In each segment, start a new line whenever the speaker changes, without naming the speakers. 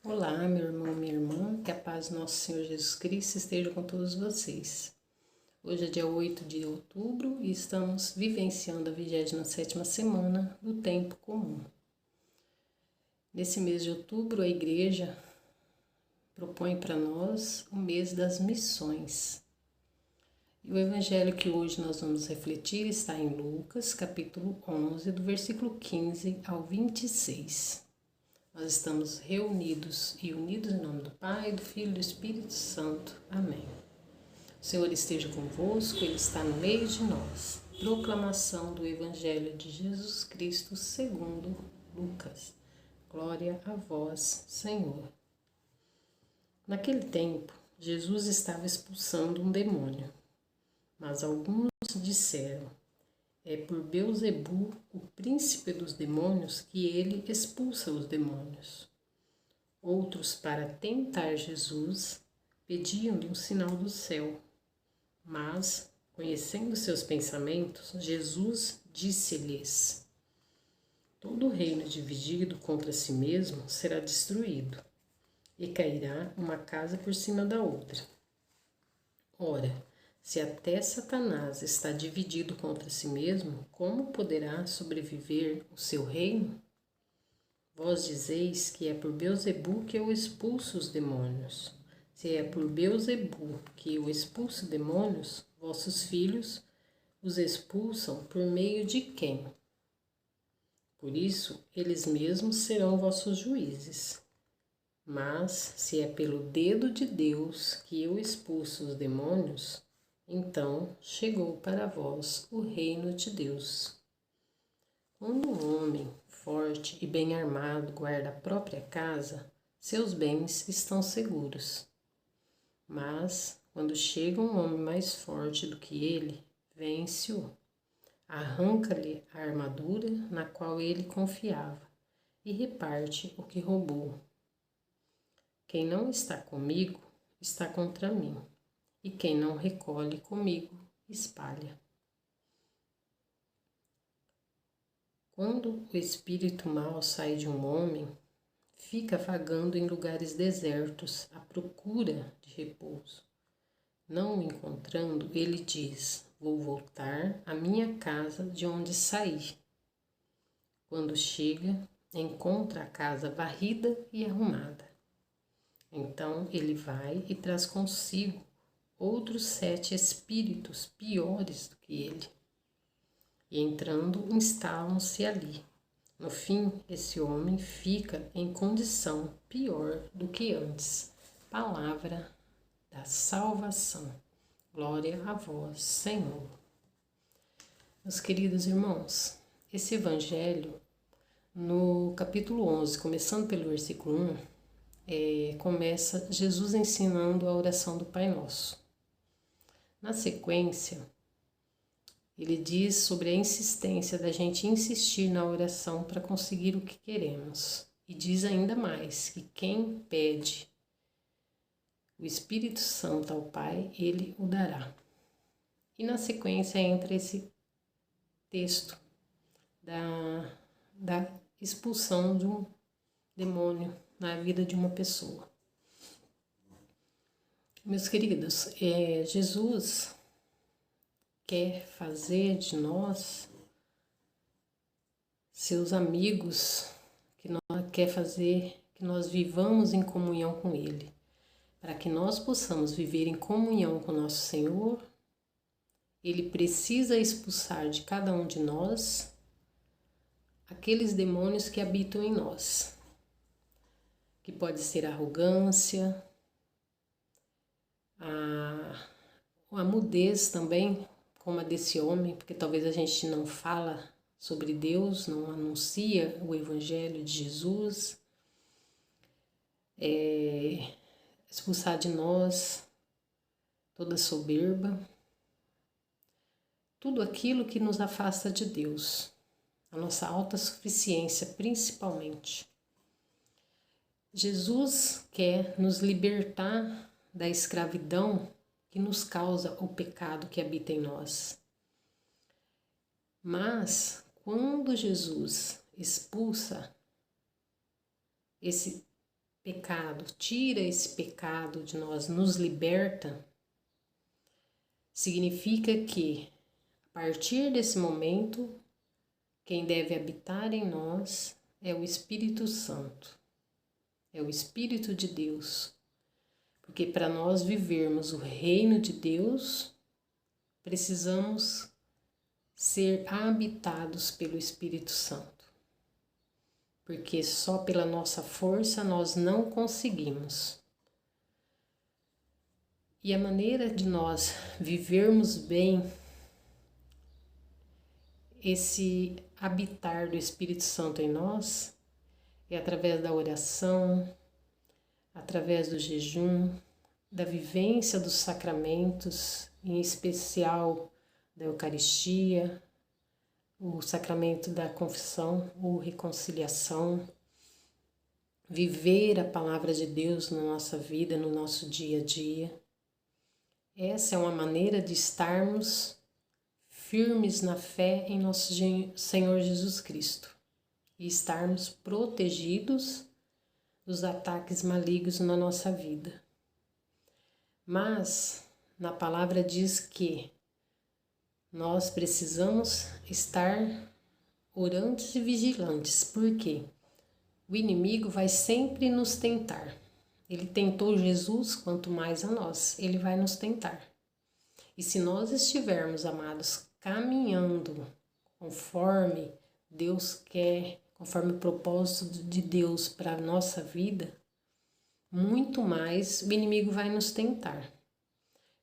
Olá, meu irmão, minha irmã, que a paz do nosso Senhor Jesus Cristo esteja com todos vocês. Hoje é dia 8 de outubro e estamos vivenciando a 27ª semana do Tempo Comum. Nesse mês de outubro, a Igreja propõe para nós o mês das missões. E o evangelho que hoje nós vamos refletir está em Lucas, capítulo 11, do versículo 15 ao 26. Nós estamos reunidos e unidos em nome do Pai, do Filho e do Espírito Santo. Amém. O Senhor esteja convosco, Ele está no meio de nós. Proclamação do Evangelho de Jesus Cristo segundo Lucas. Glória a vós, Senhor. Naquele tempo, Jesus estava expulsando um demônio, mas alguns disseram: é por Beelzebu, o príncipe dos demônios, que ele expulsa os demônios. Outros, para tentar Jesus, pediam-lhe um sinal do céu. Mas, conhecendo seus pensamentos, Jesus disse-lhes: todo reino dividido contra si mesmo será destruído, e cairá uma casa por cima da outra. Ora, se até Satanás está dividido contra si mesmo, como poderá sobreviver o seu reino? Vós dizeis que é por Beelzebu que eu expulso os demônios. Se é por Beelzebu que eu expulso demônios, vossos filhos os expulsam por meio de quem? Por isso, eles mesmos serão vossos juízes. Mas, se é pelo dedo de Deus que eu expulso os demônios, então chegou para vós o reino de Deus. Quando um homem forte e bem armado guarda a própria casa, seus bens estão seguros. Mas, quando chega um homem mais forte do que ele, vence-o, arranca-lhe a armadura na qual ele confiava e reparte o que roubou. Quem não está comigo está contra mim, e quem não recolhe comigo espalha. Quando o espírito mau sai de um homem, fica vagando em lugares desertos à procura de repouso. Não o encontrando, ele diz: vou voltar à minha casa de onde saí. Quando chega, encontra a casa varrida e arrumada. Então ele vai e traz consigo outros 7 espíritos piores do que ele. E entrando, instalam-se ali. No fim, esse homem fica em condição pior do que antes. Palavra da salvação. Glória a vós, Senhor. Meus queridos irmãos, esse evangelho, no capítulo 11, começando pelo versículo 1, começa Jesus ensinando a oração do Pai Nosso. Na sequência, ele diz sobre a insistência da gente insistir na oração para conseguir o que queremos. E diz ainda mais que quem pede o Espírito Santo ao Pai, ele o dará. E na sequência entra esse texto da expulsão de um demônio na vida de uma pessoa. Meus queridos, Jesus quer fazer de nós seus amigos, quer fazer que nós vivamos em comunhão com Ele. Para que nós possamos viver em comunhão com nosso Senhor, Ele precisa expulsar de cada um de nós aqueles demônios que habitam em nós, que pode ser a arrogância, a mudez também, como a desse homem, porque talvez a gente não fala sobre Deus, não anuncia o Evangelho de Jesus, expulsar de nós toda soberba, tudo aquilo que nos afasta de Deus, a nossa autossuficiência principalmente. Jesus quer nos libertar da escravidão que nos causa o pecado que habita em nós. Mas, quando Jesus expulsa esse pecado, tira esse pecado de nós, nos liberta, significa que, a partir desse momento, quem deve habitar em nós é o Espírito Santo, é o Espírito de Deus. Porque para nós vivermos o reino de Deus, precisamos ser habitados pelo Espírito Santo. Porque só pela nossa força nós não conseguimos. E a maneira de nós vivermos bem esse habitar do Espírito Santo em nós é através da oração, através do jejum, da vivência dos sacramentos, em especial da Eucaristia, o sacramento da confissão ou reconciliação, viver a palavra de Deus na nossa vida, no nosso dia a dia. Essa é uma maneira de estarmos firmes na fé em nosso Senhor Jesus Cristo e estarmos protegidos dos ataques malignos na nossa vida. Mas na palavra diz que nós precisamos estar orantes e vigilantes, porque o inimigo vai sempre nos tentar. Ele tentou Jesus, quanto mais a nós, ele vai nos tentar. E se nós estivermos, amados, caminhando conforme Deus quer, conforme o propósito de Deus para a nossa vida, muito mais o inimigo vai nos tentar.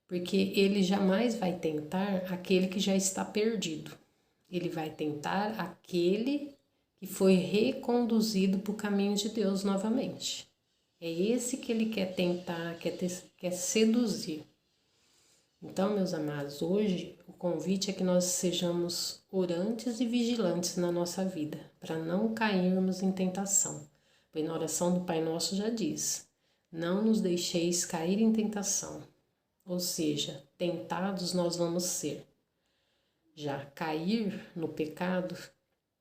Porque ele jamais vai tentar aquele que já está perdido. Ele vai tentar aquele que foi reconduzido para o caminho de Deus novamente. É esse que ele quer tentar, quer seduzir. Então, meus amados, hoje o convite é que nós sejamos orantes e vigilantes na nossa vida, para não cairmos em tentação. Pois na oração do Pai Nosso já diz: não nos deixeis cair em tentação. Ou seja, tentados nós vamos ser. Já cair no pecado,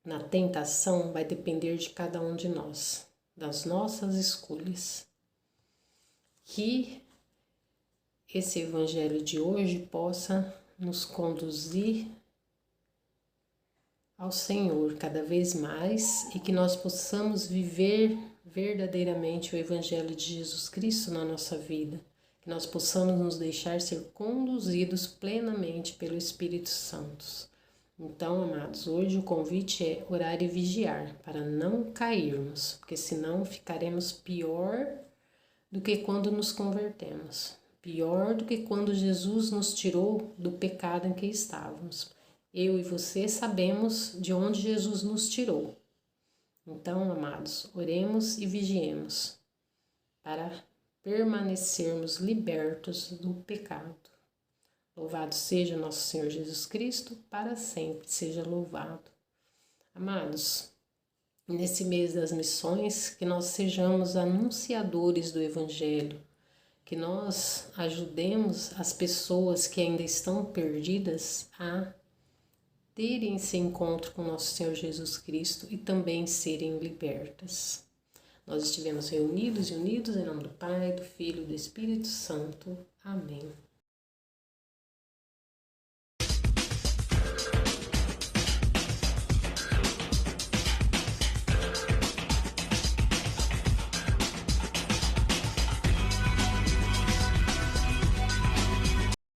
na tentação, vai depender de cada um de nós, das nossas escolhas. Que esse evangelho de hoje possa nos conduzir ao Senhor cada vez mais e que nós possamos viver verdadeiramente o evangelho de Jesus Cristo na nossa vida. Que nós possamos nos deixar ser conduzidos plenamente pelo Espírito Santo. Então, amados, hoje o convite é orar e vigiar para não cairmos, porque senão ficaremos pior do que quando nos convertemos, pior do que quando Jesus nos tirou do pecado em que estávamos. Eu e você sabemos de onde Jesus nos tirou. Então, amados, oremos e vigiemos para permanecermos libertos do pecado. Louvado seja nosso Senhor Jesus Cristo, para sempre seja louvado. Amados, nesse mês das missões, que nós sejamos anunciadores do Evangelho, que nós ajudemos as pessoas que ainda estão perdidas a terem esse encontro com nosso Senhor Jesus Cristo e também serem libertas. Nós estivemos reunidos e unidos em nome do Pai, do Filho e do Espírito Santo. Amém.